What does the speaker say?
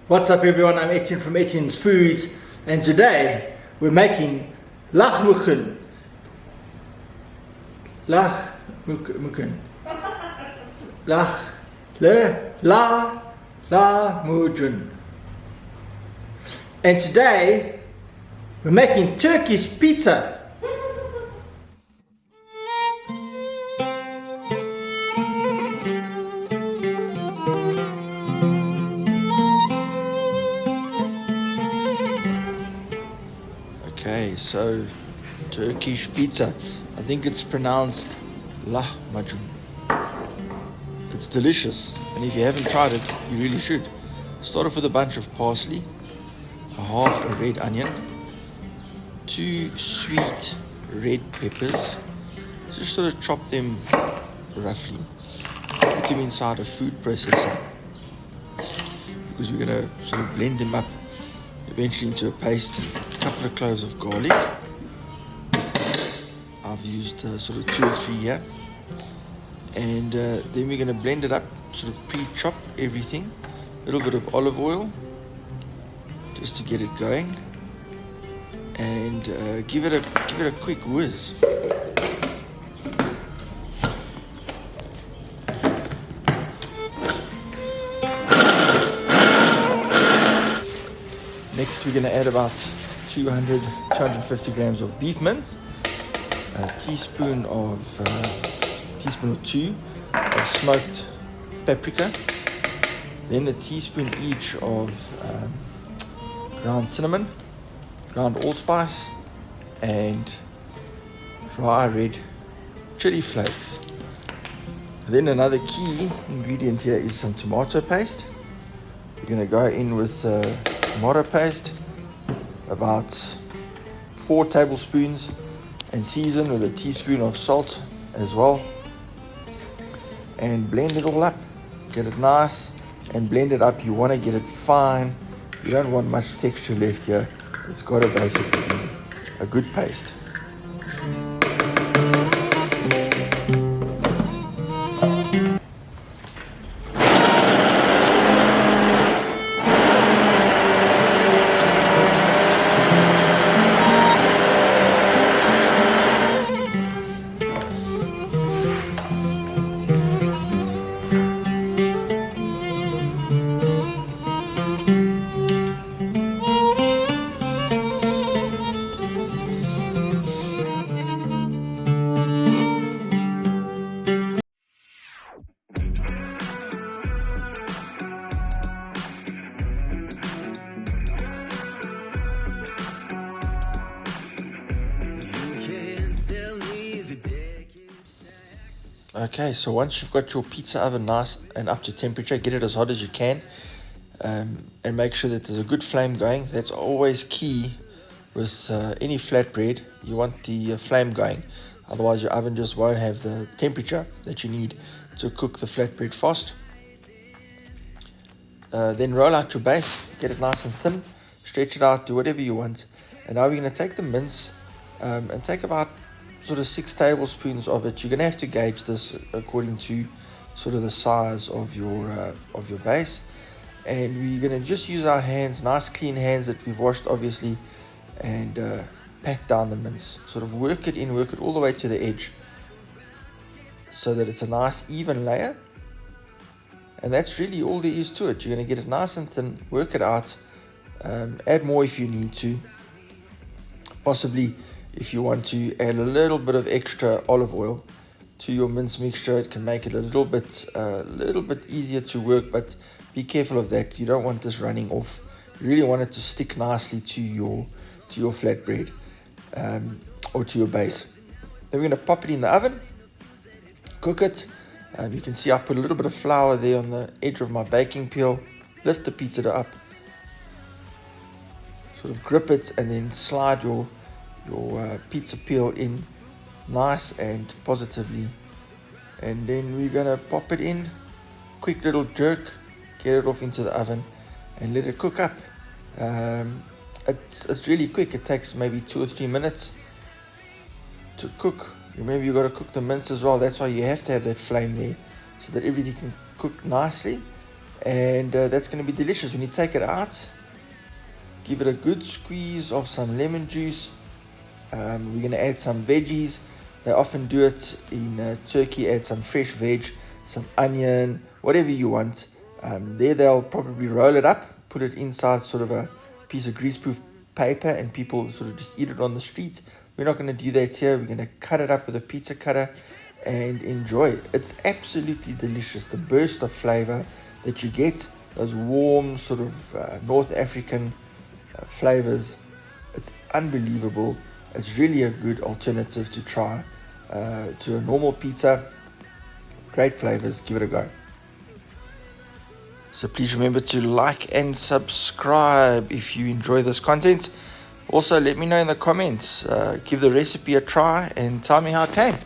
What's up everyone, I'm Etienne from Etienne's Foods, and today we're making Lahmacun. Lahmacun. Lahmacun. And today we're making Turkish pizza. Okay, so Turkish pizza. I think it's pronounced Lahmacun. It's delicious, and if you haven't tried it, you really should. Start off with a bunch of parsley, half a red onion, 2 sweet red peppers. Just sort of chop them roughly. Put them inside a food processor because we're going to sort of blend them up eventually into a paste. A couple of cloves of garlic. I've used sort of 2 or 3 here. And then we're going to blend it up, sort of pre-chop everything. A little bit of olive oil just to get it going, and give it a quick whiz. Next, we're going to add about 250 grams of beef mince, a teaspoon or 2 of smoked paprika, then a teaspoon each of ground cinnamon, ground allspice, and dry red chilli flakes. Then another key ingredient here is some tomato paste. We're going to go in with tomato paste, about 4 tablespoons, and season with a teaspoon of salt as well, and blend it all up. Get it nice and blend it up. You want to get it fine. You don't want much texture left here. It's got to basically be a good paste. Okay, so once you've got your pizza oven nice and up to temperature, get it as hot as you can, and make sure that there's a good flame going. That's always key with any flatbread. You want the flame going, otherwise your oven just won't have the temperature that you need to cook the flatbread fast. Then roll out your base, get it nice and thin, stretch it out, do whatever you want. And now we're going to take the mince and take about sort of 6 tablespoons of it. You're going to have to gauge this according to sort of the size of your base. And we're going to just use our hands, nice clean hands that we've washed obviously, and pat down the mince. Sort of work it in, work it all the way to the edge so that it's a nice even layer. And that's really all there is to it. You're going to get it nice and thin, work it out, add more if you need to. Possibly, if you want to, add a little bit of extra olive oil to your mince mixture. It can make it a little bit easier to work, but be careful of that. You don't want this running off. You really want it to stick nicely to your flatbread or to your base. Then we're going to pop it in the oven, cook it. You can see I put a little bit of flour there on the edge of my baking peel. Lift the pizza dough up, sort of grip it, and then slide your pizza peel in nice and positively, and then we're gonna pop it in, quick little jerk, get it off into the oven and let it cook up. It's really quick. It takes maybe 2 or 3 minutes to cook. Remember, you got to cook the mince as well. That's why you have to have that flame there so that everything can cook nicely and that's going to be delicious. When you take it out, give it a good squeeze of some lemon juice. We're going to add some veggies. They often do it in Turkey. Add some fresh veg, some onion, whatever you want. There they'll probably roll it up, put it inside sort of a piece of greaseproof paper, and people sort of just eat it on the street. We're not going to do that here. We're going to cut it up with a pizza cutter and enjoy it. It's absolutely delicious. The burst of flavor that you get, those warm sort of North African flavors, it's unbelievable. It's really a good alternative to try to a normal pizza. Great flavors. Give it a go. So please remember to like and subscribe if you enjoy this content. Also, let me know in the comments. Give the recipe a try and tell me how it came.